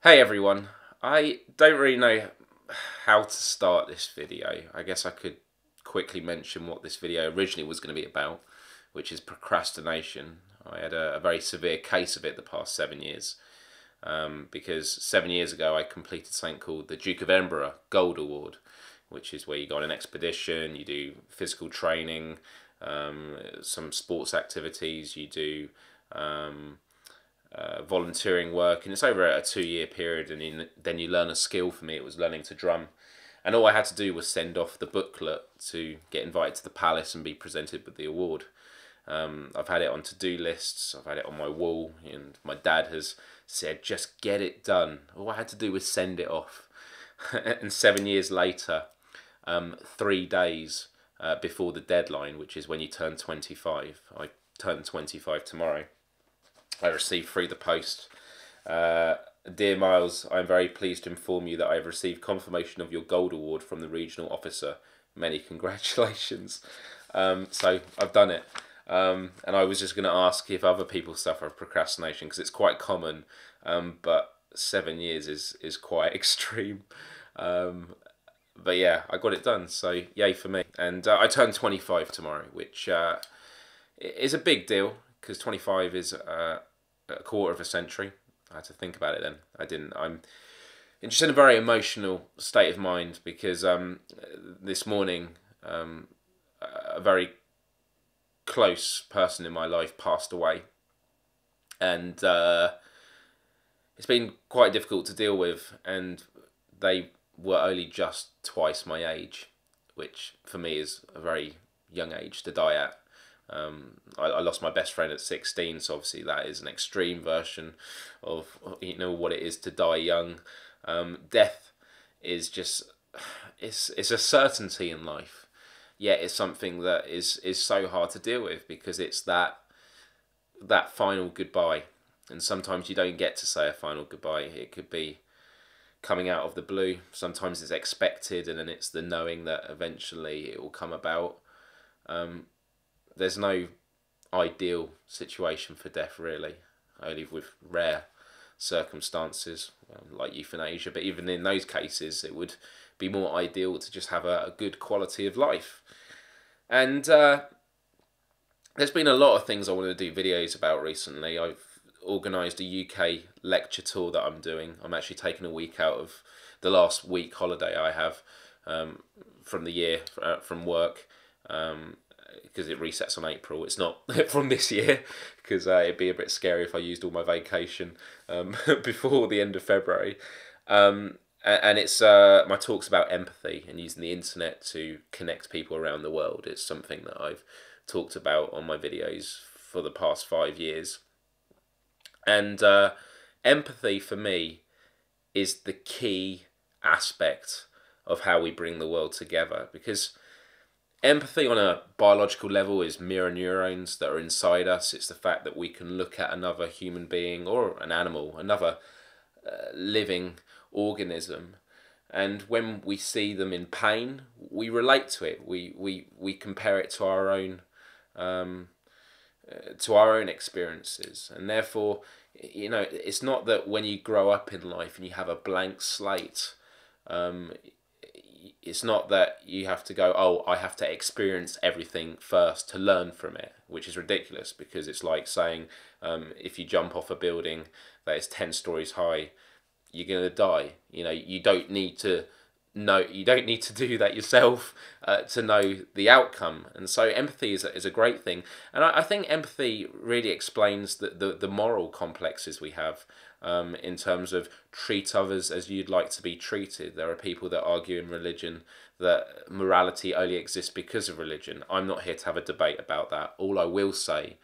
Hey everyone, I don't really know how to start this video. I guess I could quickly mention what this video originally was going to be about, which is procrastination. I had a very severe case of it the past 7 years, because 7 years ago I completed something called the Duke of Edinburgh Gold Award, which is where you go on an expedition, you do physical training, some sports activities, you do volunteering work, and it's over a 2 year period, and then you learn a skill. For me, it was learning to drum, and all I had to do was send off the booklet to get invited to the palace and be presented with the award. I've had it on to-do lists, I've had it on my wall, and my dad has said, just get it done. All I had to do was send it off. And 7 years later, 3 days before the deadline, which is when you turn 25, I turn 25 tomorrow, I received through the post, Dear Myles, I am very pleased to inform you that I have received confirmation of your gold award from the regional officer. Many congratulations. So I've done it. And I was just going to ask if other people suffer of procrastination, because it's quite common, but 7 years is quite extreme. But yeah, I got it done, so yay for me. And I turn 25 tomorrow, which is a big deal, because 25 is a quarter of a century. I had to think about it then. I didn't. I'm just in a very emotional state of mind, because this morning a very close person in my life passed away, and it's been quite difficult to deal with, and they were only just twice my age, which for me is a very young age to die at. I lost my best friend at 16, so obviously that is an extreme version of what it is to die young. Death is just it's a certainty in life, yet it's something that is so hard to deal with, because it's that final goodbye, and sometimes you don't get to say a final goodbye. It could be coming out of the blue. Sometimes it's expected, and then it's the knowing that eventually it will come about. There's no ideal situation for death, really, only with rare circumstances like euthanasia, but even in those cases it would be more ideal to just have a good quality of life. And there's been a lot of things I want to do videos about recently. I've organised a UK lecture tour that I'm doing. I'm actually taking a week out of the last week holiday I have from the year, from work, because it resets on April. It's not from this year, because it'd be a bit scary if I used all my vacation before the end of February. And it's my talk's about empathy and using the internet to connect people around the world. It's something that I've talked about on my videos for the past 5 years. And empathy for me is the key aspect of how we bring the world together, because empathy on a biological level is mirror neurons that are inside us. It's the fact that we can look at another human being or an animal, another living organism, and when we see them in pain, we relate to it. We compare it to our own experiences, and therefore, it's not that when you grow up in life and you have a blank slate, it's not that you have to go, oh, I have to experience everything first to learn from it, which is ridiculous, because it's like saying, if you jump off a building that is 10 stories high, you're going to die. You don't need to do that yourself to know the outcome. And so empathy is a great thing, and I think empathy really explains the moral complexes we have, in terms of treat others as you'd like to be treated. There are people that argue in religion that morality only exists because of religion. I'm not here to have a debate about that. All I will say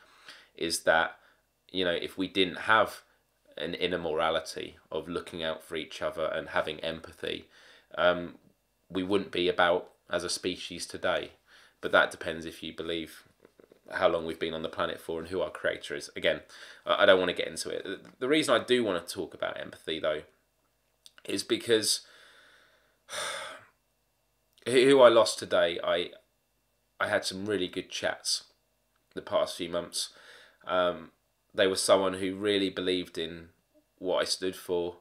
is that if we didn't have an inner morality of looking out for each other and having empathy, we wouldn't be about as a species today. But that depends if you believe how long we've been on the planet for and who our creator is. Again, I don't want to get into it. The reason I do want to talk about empathy, though, is because who I lost today, I had some really good chats the past few months. They were someone who really believed in what I stood for.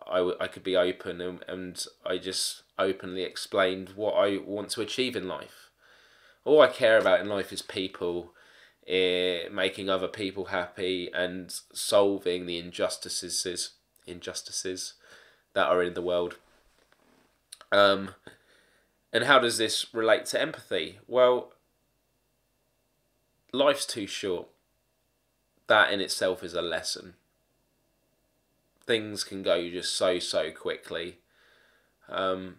I could be open, and I just openly explained what I want to achieve in life. All I care about in life is people, making other people happy, and solving the injustices that are in the world. And how does this relate to empathy? Well, life's too short. That in itself is a lesson. Things can go just so quickly. And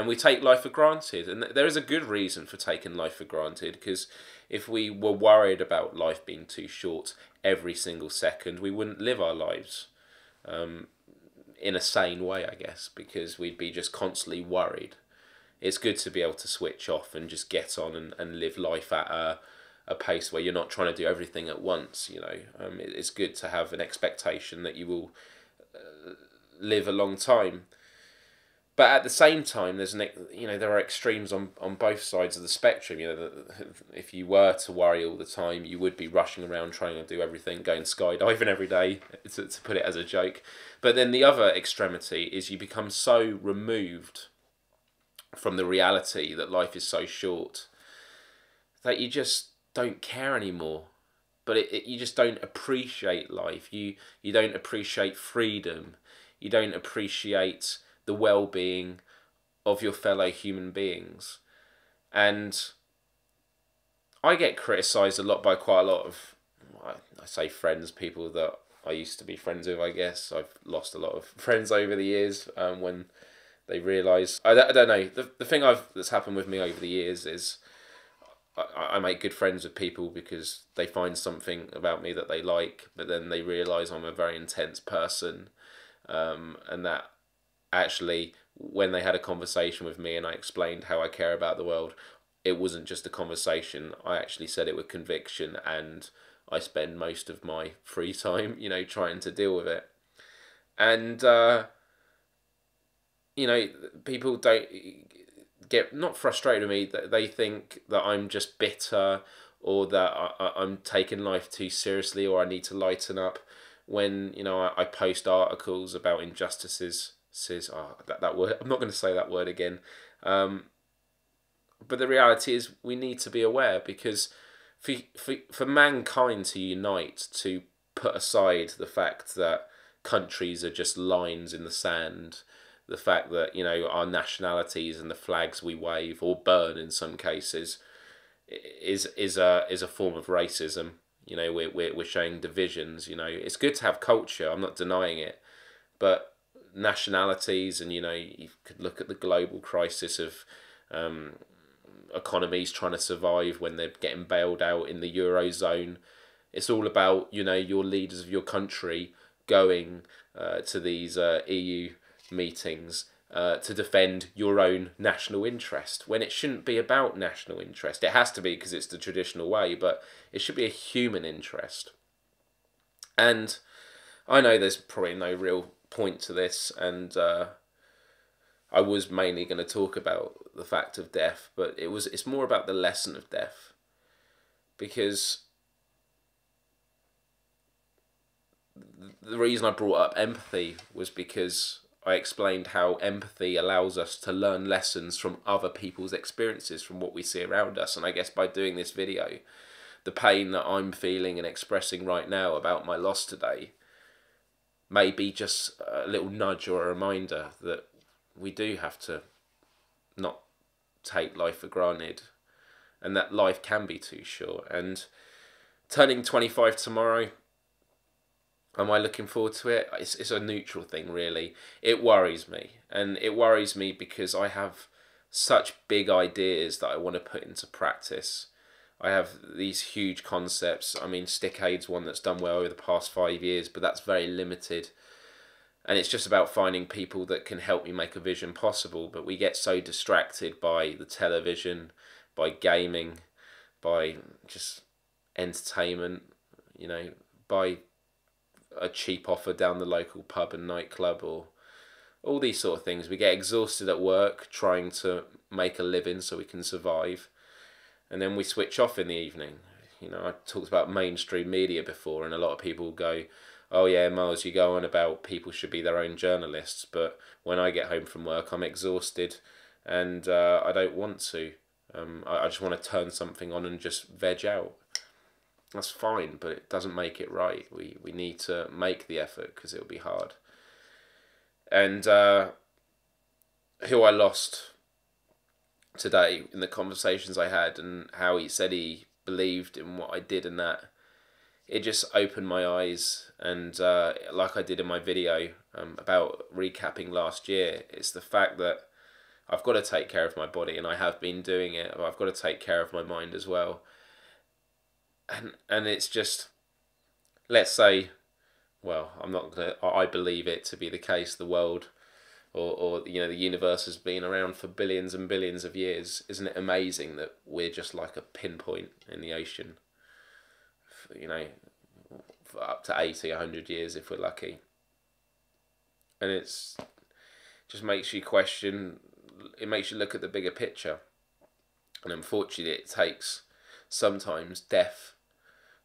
we take life for granted. And there is a good reason for taking life for granted, because if we were worried about life being too short every single second, we wouldn't live our lives in a sane way, I guess, because we'd be just constantly worried. It's good to be able to switch off and just get on and live life at a pace where you're not trying to do everything at once. It's good to have an expectation that you will live a long time. But at the same time, there are extremes on both sides of the spectrum. If you were to worry all the time, you would be rushing around trying to do everything, going skydiving every day, to put it as a joke. But then the other extremity is you become so removed from the reality that life is so short that you just don't care anymore. But you just don't appreciate life. You don't appreciate freedom. You don't appreciate the well-being of your fellow human beings. And I get criticised a lot by quite a lot of, I say friends, people that I used to be friends with, I guess. I've lost a lot of friends over the years when they realise... I don't know. The thing that's happened with me over the years is I make good friends with people because they find something about me that they like, but then they realise I'm a very intense person, and that actually, when they had a conversation with me and I explained how I care about the world, it wasn't just a conversation. I actually said it with conviction, and I spend most of my free time, trying to deal with it. And, people don't get not frustrated with me, that they think that I'm just bitter, or that I'm taking life too seriously, or I need to lighten up when, I post articles about injustices. That word, I'm not going to say that word again. But the reality is we need to be aware, because for mankind to unite, to put aside the fact that countries are just lines in the sand, the fact that, our nationalities and the flags we wave or burn in some cases is a form of racism. We're showing divisions. It's good to have culture, I'm not denying it, but nationalities, and you could look at the global crisis of economies trying to survive when they're getting bailed out in the Eurozone. It's all about your leaders of your country going to these EU meetings to defend your own national interest, when it shouldn't be about national interest. It has to be because it's the traditional way, but it should be a human interest. And I know there's probably no real point to this, and I was mainly going to talk about the fact of death, but it's more about the lesson of death, because the reason I brought up empathy was because I explained how empathy allows us to learn lessons from other people's experiences, from what we see around us. And I guess by doing this video, the pain that I'm feeling and expressing right now about my loss today may be just a little nudge or a reminder that we do have to not take life for granted, and that life can be too short. And turning 25 tomorrow, am I looking forward to it? It's a neutral thing, really. It worries me, and it worries me because I have such big ideas that I want to put into practice. I have these huge concepts. I mean, Stickade's one that's done well over the past 5 years, but that's very limited. And it's just about finding people that can help me make a vision possible. But we get so distracted by the television, by gaming, by just entertainment, by a cheap offer down the local pub and nightclub, or all these sort of things. We get exhausted at work trying to make a living so we can survive, and then we switch off in the evening. I talked about mainstream media before, and a lot of people go, oh yeah, Miles, you go on about people should be their own journalists, but when I get home from work, I'm exhausted, and I don't want to. I just want to turn something on and just veg out. That's fine, but it doesn't make it right. We need to make the effort because it'll be hard. And who I lost today in the conversations I had, and how he said he believed in what I did, and that it just opened my eyes. And like I did in my video about recapping last year, it's the fact that I've got to take care of my body, and I have been doing it. I've got to take care of my mind as well. And it's just, let's say, well, I'm not gonna, I believe it to be the case, the world, or you know, the universe has been around for billions and billions of years. Isn't it amazing that we're just like a pinpoint in the ocean, you know, for up to 80, 100 years if we're lucky. And it's just makes you question, it makes you look at the bigger picture. And unfortunately it takes sometimes death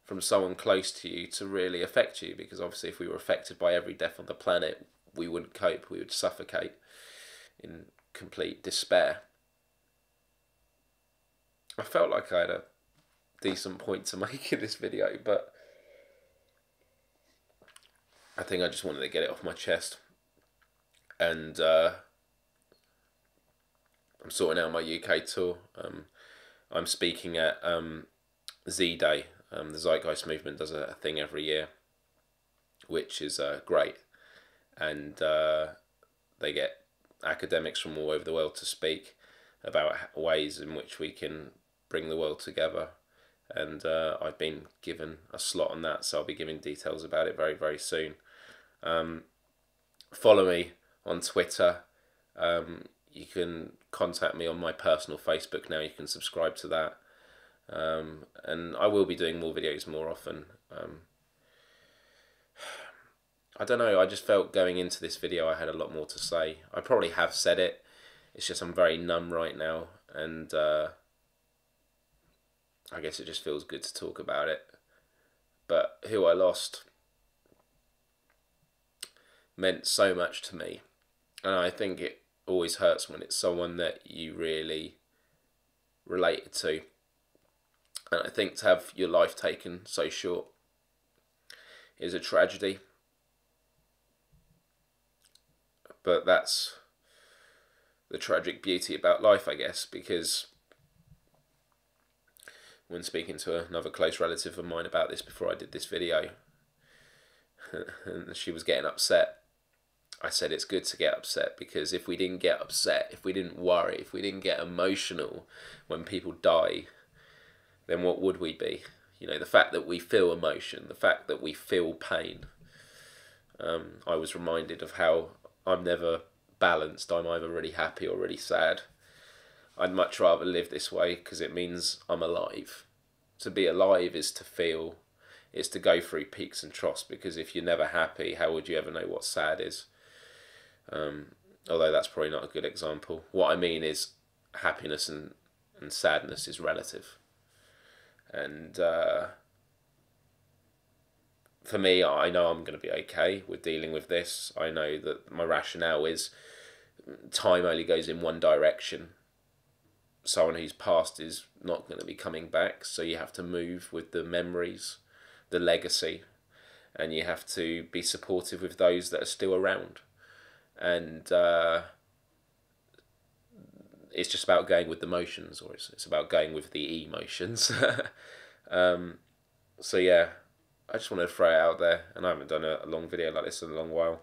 from someone close to you to really affect you, because obviously if we were affected by every death on the planet, we wouldn't cope, we would suffocate in complete despair. I felt like I had a decent point to make in this video, but I think I just wanted to get it off my chest. And I'm sorting out my UK tour. I'm speaking at Z-Day. The Zeitgeist Movement does a thing every year, which is great. And they get academics from all over the world to speak about ways in which we can bring the world together. And I've been given a slot on that, so I'll be giving details about it very, very soon. Follow me on Twitter. You can contact me on my personal Facebook now. You can subscribe to that. And I will be doing more videos more often. I don't know, I just felt going into this video I had a lot more to say. I probably have said it, it's just I'm very numb right now, and I guess it just feels good to talk about it. But who I lost meant so much to me, and I think it always hurts when it's someone that you really related to. And I think to have your life taken so short is a tragedy. But that's the tragic beauty about life, I guess, because when speaking to another close relative of mine about this before I did this video, and she was getting upset, I said it's good to get upset, because if we didn't get upset, if we didn't worry, if we didn't get emotional when people die, then what would we be? You know, the fact that we feel emotion, the fact that we feel pain. I was reminded of how I'm never balanced. I'm either really happy or really sad. I'd much rather live this way because it means I'm alive. To be alive is to feel, is to go through peaks and troughs, because if you're never happy, how would you ever know what sad is? Although that's probably not a good example. What I mean is happiness and sadness is relative. And for me, I know I'm going to be okay with dealing with this. I know that my rationale is time only goes in one direction. Someone who's passed is not going to be coming back, so you have to move with the memories, the legacy, and you have to be supportive with those that are still around. And it's just about going with the motions, or it's about going with the emotions. So yeah, I just wanted to throw it out there, and I haven't done a long video like this in a long while.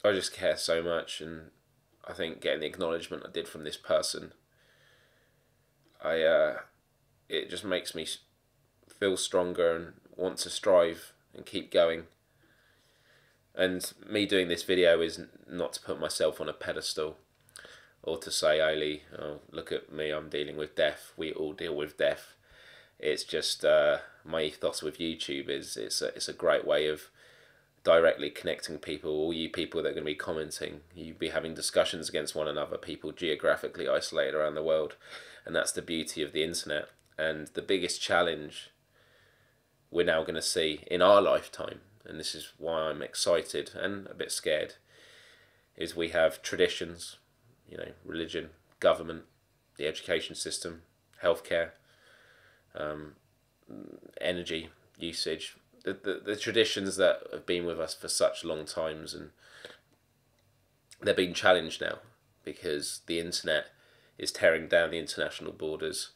I just care so much, and I think getting the acknowledgement I did from this person, it just makes me feel stronger and want to strive and keep going. And me doing this video is not to put myself on a pedestal, or to say, only, oh, look at me, I'm dealing with death, we all deal with death. It's just my ethos with YouTube is it's a great way of directly connecting people. All you people that are going to be commenting, you be having discussions against one another, people geographically isolated around the world, And that's the beauty of the internet. And the biggest challenge we're now going to see in our lifetime, and this is why I'm excited and a bit scared, is we have traditions, you know, religion, government, the education system, healthcare, energy usage, the traditions that have been with us for such long times, and they're being challenged now because the internet is tearing down the international borders.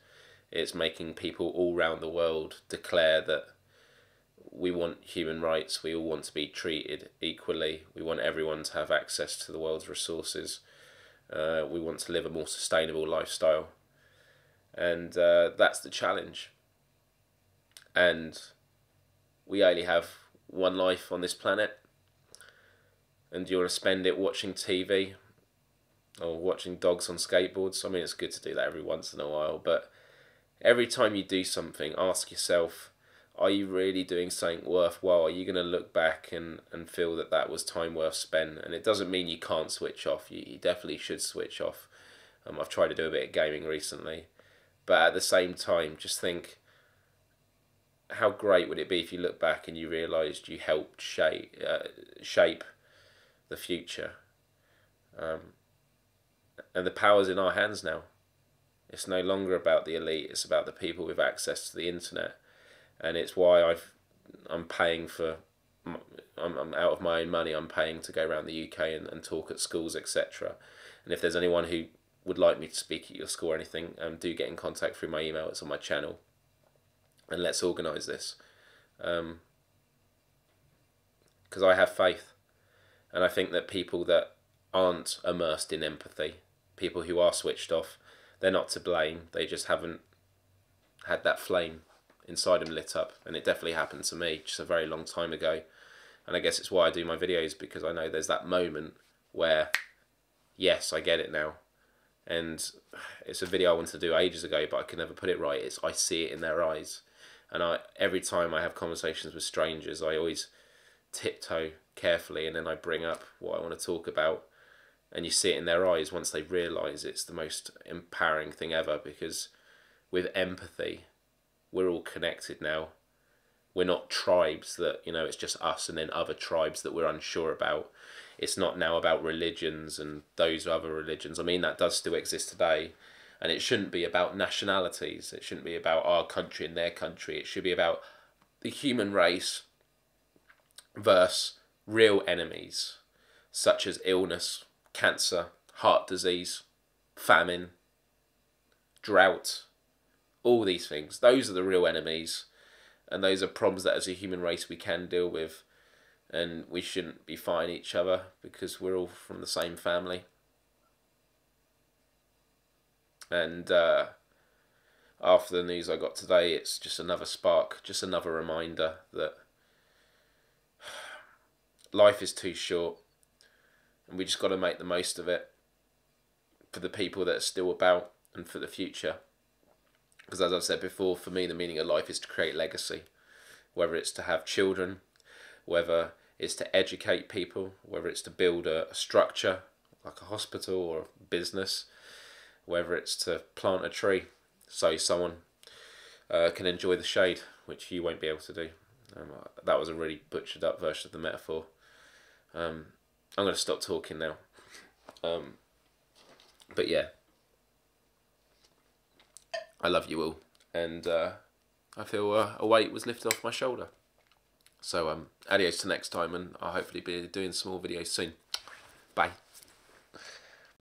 It's making people all around the world declare that we want human rights, we all want to be treated equally, we want everyone to have access to the world's resources, we want to live a more sustainable lifestyle. And that's the challenge. And we only have one life on this planet, and you want to spend it watching TV or watching dogs on skateboards. I mean, it's good to do that every once in a while, but every time you do something, ask yourself, are you really doing something worthwhile? Are you going to look back and feel that that was time worth spent? And it doesn't mean you can't switch off. You definitely should switch off. I've tried to do a bit of gaming recently. But at the same time, just think, how great would it be if you look back and you realised you helped shape the future? And the power's in our hands now. It's no longer about the elite. It's about the people with access to the internet. And it's why I'm paying for, I'm out of my own money, I'm paying to go around the UK and talk at schools, etc. And if there's anyone who would like me to speak at your school or anything, do get in contact through my email. It's on my channel. And let's organise this. Because I have faith. And I think that people that aren't immersed in empathy, people who are switched off, they're not to blame. They just haven't had that flame inside them lit up. And it definitely happened to me just a very long time ago. And I guess it's why I do my videos, because I know there's that moment where, yes, I get it now. And it's a video I wanted to do ages ago, but I could never put it right. I see it in their eyes. And every time I have conversations with strangers, I always tiptoe carefully, and then I bring up what I want to talk about. And you see it in their eyes once they realise it's the most empowering thing ever, because with empathy, we're all connected now. We're not tribes that, you know, it's just us and then other tribes that we're unsure about. It's not now about religions and those other religions. I mean, that does still exist today. And it shouldn't be about nationalities. It shouldn't be about our country and their country. It should be about the human race versus real enemies, such as illness, cancer, heart disease, famine, drought, all these things. Those are the real enemies, and those are problems that as a human race we can deal with, and we shouldn't be fighting each other because we're all from the same family. And after the news I got today, it's just another spark, just another reminder that life is too short, and we just got to make the most of it for the people that are still about and for the future. Because as I've said before, for me the meaning of life is to create legacy, whether it's to have children, whether it's to educate people, whether it's to build a structure like a hospital or a business, whether it's to plant a tree so someone can enjoy the shade, which you won't be able to do. That was a really butchered up version of the metaphor. I'm going to stop talking now. But yeah, I love you all, and I feel a weight was lifted off my shoulder. So adios to next time, and I'll hopefully be doing some more videos soon. Bye.